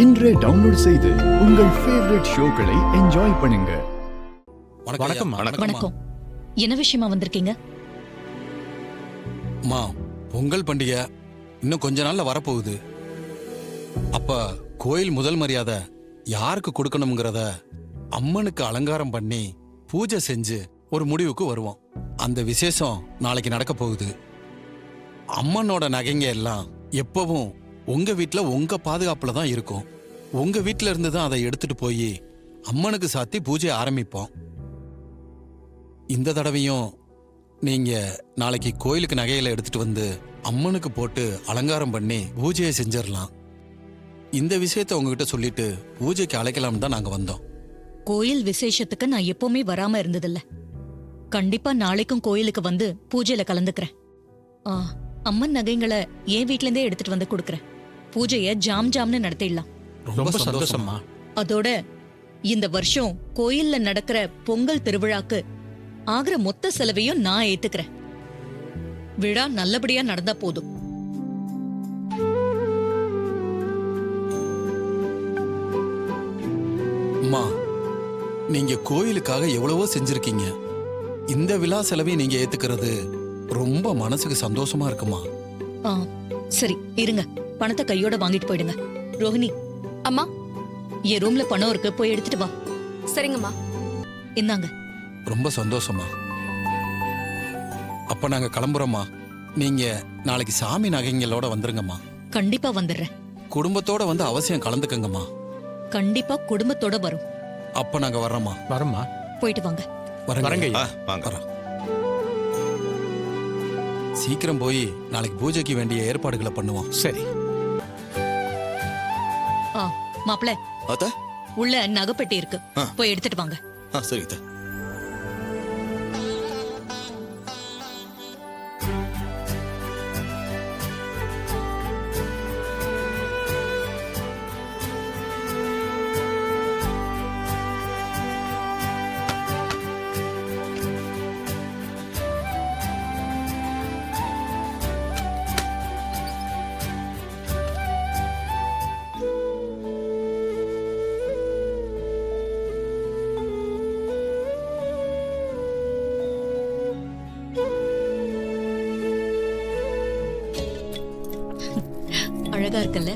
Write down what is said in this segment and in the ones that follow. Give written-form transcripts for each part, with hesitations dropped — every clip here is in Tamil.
இன்றே டவுன்லோட் செய்து உங்கள் ஃபேவரட் ஷோக்களை என்ஜாய் பண்ணுங்க. வணக்கம். வணக்கம். என்ன விஷயமா வந்திருக்கீங்க? அம்மா, பொங்கல் பண்டிகை இன்னும் கொஞ்ச நாள்ல வரப்போகுது. அப்ப கோயில் முதல் மரியாதை யாருக்கு கொடுக்கணுங்கிறத அம்மனுக்கு அலங்காரம் பண்ணி பூஜை செஞ்சு ஒரு முடிவுக்கு வருவோம். அந்த விசேஷம் நாளைக்கு நடக்க போகுது. அம்மனோட நகைங்க எல்லாம் எப்பவும் உங்க வீட்டுல உங்க பாதுகாப்புல தான் இருக்கும். உங்க வீட்டுல இருந்து தான் அதை எடுத்துட்டு போய் அம்மனுக்கு சாத்தி பூஜை ஆரம்பிப்போம். இந்த தடவையும் நீங்க நாளைக்கு கோயிலுக்கு நகையில எடுத்துட்டு வந்து அம்மனுக்கு போட்டு அலங்காரம் பண்ணி பூஜையை செஞ்சிடலாம். இந்த விஷயத்த உங்ககிட்ட சொல்லிட்டு பூஜைக்கு அழைக்கலாம் தான் நாங்க வந்தோம். கோயில் விசேஷத்துக்கு நான் எப்பவுமே வராம இருந்ததில்ல. கண்டிப்பா நாளைக்கும் கோயிலுக்கு வந்து பூஜையில கலந்துக்கிறேன். அம்மன் நகைங்களை என் வீட்ல இருந்தே எடுத்துட்டு வந்து கொடுக்கறேன். பூஜைய ஜாம்னு நடத்திடலாம். ரொம்ப சந்தோஷமா. அதோட இந்த வருஷம் கோயில்ல நடக்கிற பொங்கல் திருவிழாக்கு ஆகிற மொத்த செலவையும் நான் ஏத்துக்கிறேன். விழா நல்லபடியா நடந்தா போதும். அம்மா, நீங்க கோயிலுக்காக எவ்வளவோ செஞ்சிருக்கீங்க. இந்த விழா செலவை நீங்க ஏத்துக்கிறது ரொம்ப மனசுக்கு சந்தோஷமா இருக்குமா? சரி இருங்க, பணத்தை கையோட வாங்கிட்டு போயிடுங்க. ரோஹிணி அம்மா, என் ரூம்ல பணம் இருக்கு, போய் எடுத்துட்டு வா. சரிங்கம்மா. இந்தாங்க. ரொம்ப சந்தோஷமா. அப்ப நாங்க கிளம்புறோம்மா. நீங்க நாளைக்கு சாமி நகைங்களோட வந்துருங்கம்மா. கண்டிப்பா வந்துடுறேன். குடும்பத்தோட வந்து அவசியம் கலந்துக்கங்கம்மா. கண்டிப்பா குடும்பத்தோட வரும். அப்ப நாங்க வர்றோம்மா. வரமா? போயிட்டு வாங்க. வரங்க. சீக்கிரம் போய் நாளைக்கு பூஜைக்கு வேண்டிய ஏற்பாடுகளை பண்ணுவோம். சரி. மாப்பிள்ள, அத்த உள்ள நகைப்பெட்டி இருக்கு, போய் எடுத்துட்டு வாங்க. சரி அத்த. அழகா இருக்குல்ல?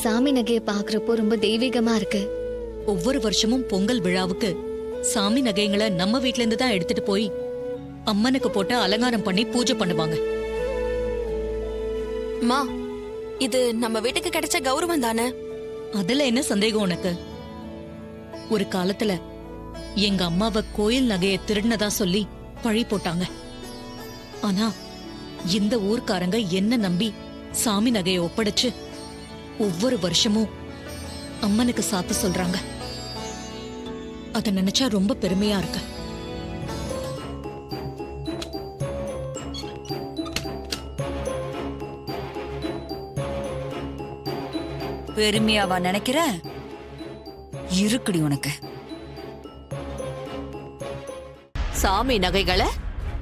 சாமி நகையை பாக்குறப்போ ரொம்ப தெய்வீகமா இருக்கு. ஒவ்வொரு வருஷமும் பொங்கல் விழாவுக்கு சாமி நகைங்களை நம்ம வீட்ல இருந்து தான் எடுத்துட்டு போய் அம்மனுக்கு போட்டு அலங்காரம் பண்ணி பூஜை பண்ணுவாங்க. மா, இது நம்ம வீட்டுக்கு கிடைச்ச கௌரவம் தானே? அதுல என்ன சந்தேகம் உனக்கு? ஒரு காலத்துல எங்க அம்மாவை கோயில் நகையை திருடினதா சொல்லி பழி போட்டாங்க. ஆனா இந்த ஊர்க்காரங்க என்ன நம்பி சாமி நகையை ஒப்படைச்சு ஒவ்வொரு வருஷமும் அம்மனுக்கு சாத்த சொல்றாங்க. அத நினைச்சா ரொம்ப பெருமையா இருக்கு. பெருமையாவா நினைக்கிற? இருக்குடி உனக்கு. சாமி நகைகளை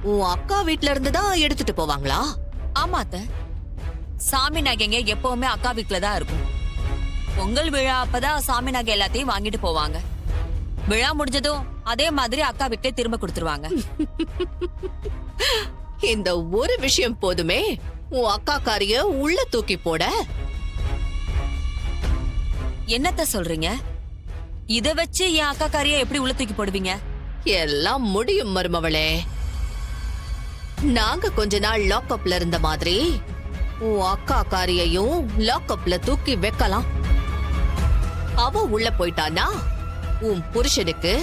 உன் அக்கா வீட்ல இருந்து தான் எடுத்துட்டு போவாங்களா? ஆமாத்த, சாமி நகைங்க எப்பவுமே அக்கா வீட்டுல தான் இருக்கும். பொங்கல் விழா அப்பதான் சாமி நகை எல்லாத்தையும் வாங்கிட்டு போவாங்க. விழா முடிஞ்சதும் அதே மாதிரி அக்கா வீட்டே திரும்ப கொடுத்துருவாங்க. இந்த ஒரு விஷயம் போதுமே உன் அக்கா காரிய உள்ள தூக்கி போட. என்னத்த சொல்றீங்க? இத வச்சு என் அக்கா காரிய எப்படி உள்ள தூக்கி போடுவீங்க? எல்லாம் முடியும் மருமவளே. நாங்க கொஞ்ச நாள் லாக்அப்ல இருந்த மாதிரி உன் அக்கா காரியையும் லாக்அப்ல தூக்கி வைக்கலாம். அவ உள்ள போயிட்டானா உன் புருஷனுக்கு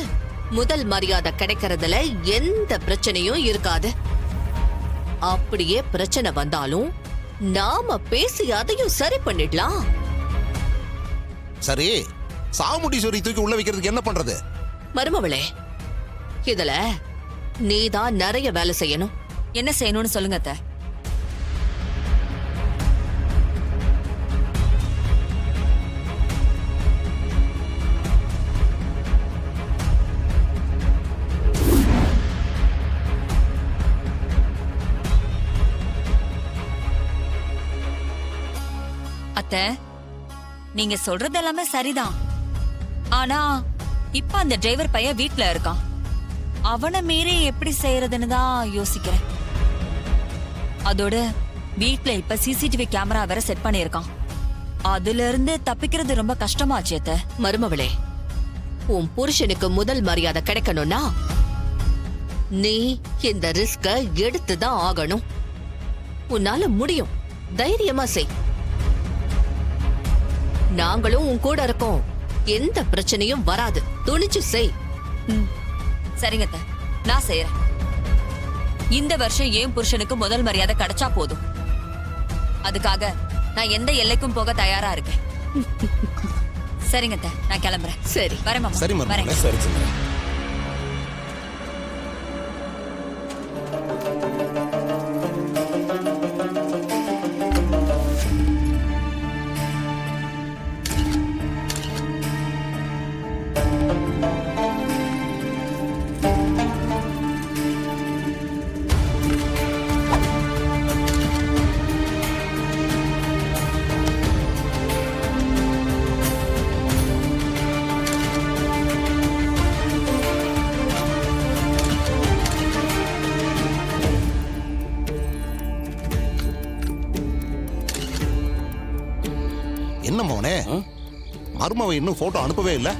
முதல் மரியாதை கிடைக்கிறதுல எந்த பிரச்சனையும் இருக்காது. அப்படியே பிரச்சனை வந்தாலும் நாம பேசி அதையும் சரி பண்ணிடலாம். சரி, சாமுண்டீஸ்வரி தூக்கி உள்ள வைக்கிறதுக்கு என்ன பண்றது? மருமவளே, இதுல நீதான் நிறைய வேலை செய்யணும். என்ன செய்யணும்னு சொல்லுங்க அத்தை. அத்தை, நீங்க சொல்றது எல்லாமே சரிதான். ஆனா இப்ப அந்த டிரைவர் பையன் வீட்ல இருக்கான். அவனை மீறி எப்படி செய்யறதுன்னு தான் யோசிக்கிறேன். அதோட வீட்ல இப்ப சிசிடிவி கேமரா வேற செட் பண்ணியிருக்கான். அதுல இருந்து தப்பிக்கிறது ரொம்ப கஷ்டமாச்சு அத்தை. மருமவளே, உன் புருஷனுக்கு முதல் மரியாதை கிடைக்கணும்னா நீ இந்த ரிஸ்க எடுத்துதான் ஆகணும். உன்னால முடியும். தைரியமா செய். நாங்களும் உன் கூட இருக்கோம். எந்த பிரச்சனையும் வராது. துணிச்சு செய். சரிங்க அத்தை, நான் செய்யறேன். இந்த வருஷம் என் புருஷனுக்கு முதல் மரியாதை கிடைச்சா போதும். அதுக்காக நான் எந்த எல்லைக்கும் போக தயாரா இருக்கேன். சரிங்க அத்தை, நான் கிளம்புறேன். சரி. வரேன் மாமா. சரி மருமகளே. வரேன். சரி சந்திரா. என்ன மோனே, மருமவ இன்னும் போட்டோ அனுப்பவே இல்ல.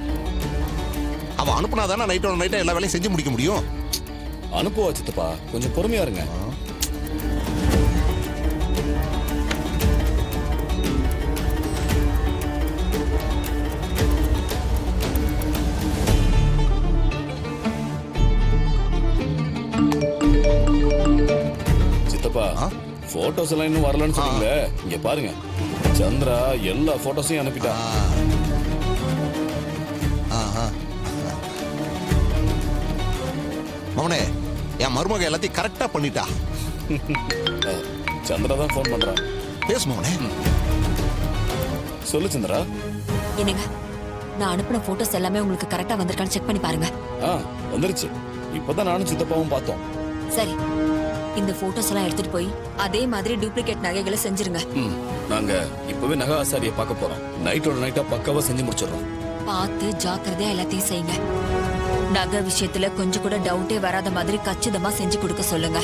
அவ அனுப்புனாதானே நைட்டோட நைட்டா எல்லா வேலையும் செஞ்சு முடிக்க முடியும். அனுப்புவா சித்தப்பா, கொஞ்சம் பொறுமையா இருங்க. சித்தப்பா, போட்டோஸ் எல்லாம் இன்னும் வரலன்னு சொன்னீங்களே, இங்க பாருங்க. சந்திரா எல்லா போட்டோஸையும் அனுப்பிட்டா. மவனே, என் மருமக எல்லாத்தையும் கரெக்டா பண்ணிட்டா. சந்திரா தான் போன் பண்றான். பேசு மவனே. சொல்லு சந்திரா. என்னங்க, நான் அனுப்பின போட்டோஸ் எல்லாமே உங்களுக்கு கரெக்டா வந்திருக்கான்னு செக் பண்ணி பாருங்க. வந்துருச்சு. இப்பதான் நானும் சித்தப்பாவும் பார்த்தோம். சரி, இந்த போட்டோஸ் எல்லாம் எடுத்துட்டு போய் அதே மாதிரி டூப்ளிகேட் நகைகளை செஞ்சிருங்க. நாங்க இப்பவே நகை ஆசாரிய பார்க்க போறோம். நைட்டோட நைட்டா பக்காவா செஞ்சு முடிச்சிடறோம். பார்த்து ஜாக்கிரதையா எல்லாத்தையும் செய்யுங்க. நகை விஷயத்துல கொஞ்சம் கூட டவுட்டே வராத மாதிரி கச்சிதமா செஞ்சு கொடுக்க சொல்லுங்க.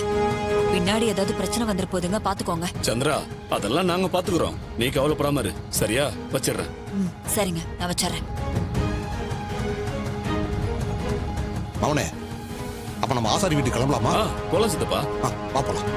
பின்னாடி ஏதாவது பிரச்சனை வந்துட போதுங்க, பாத்துக்கோங்க. சந்திரா, அதெல்லாம் நாங்க பாத்துக்கிறோம். நீ கவலைப்படாம இரு. சரியா? வச்சிடுறேன். சரிங்க, நான் வச்சிடுறேன். மவனே, அப்ப நம்ம ஆசாரி வீட்டுக்கு கிளம்பலாமா? போலாம் சித்தப்பா. வா போலாம்.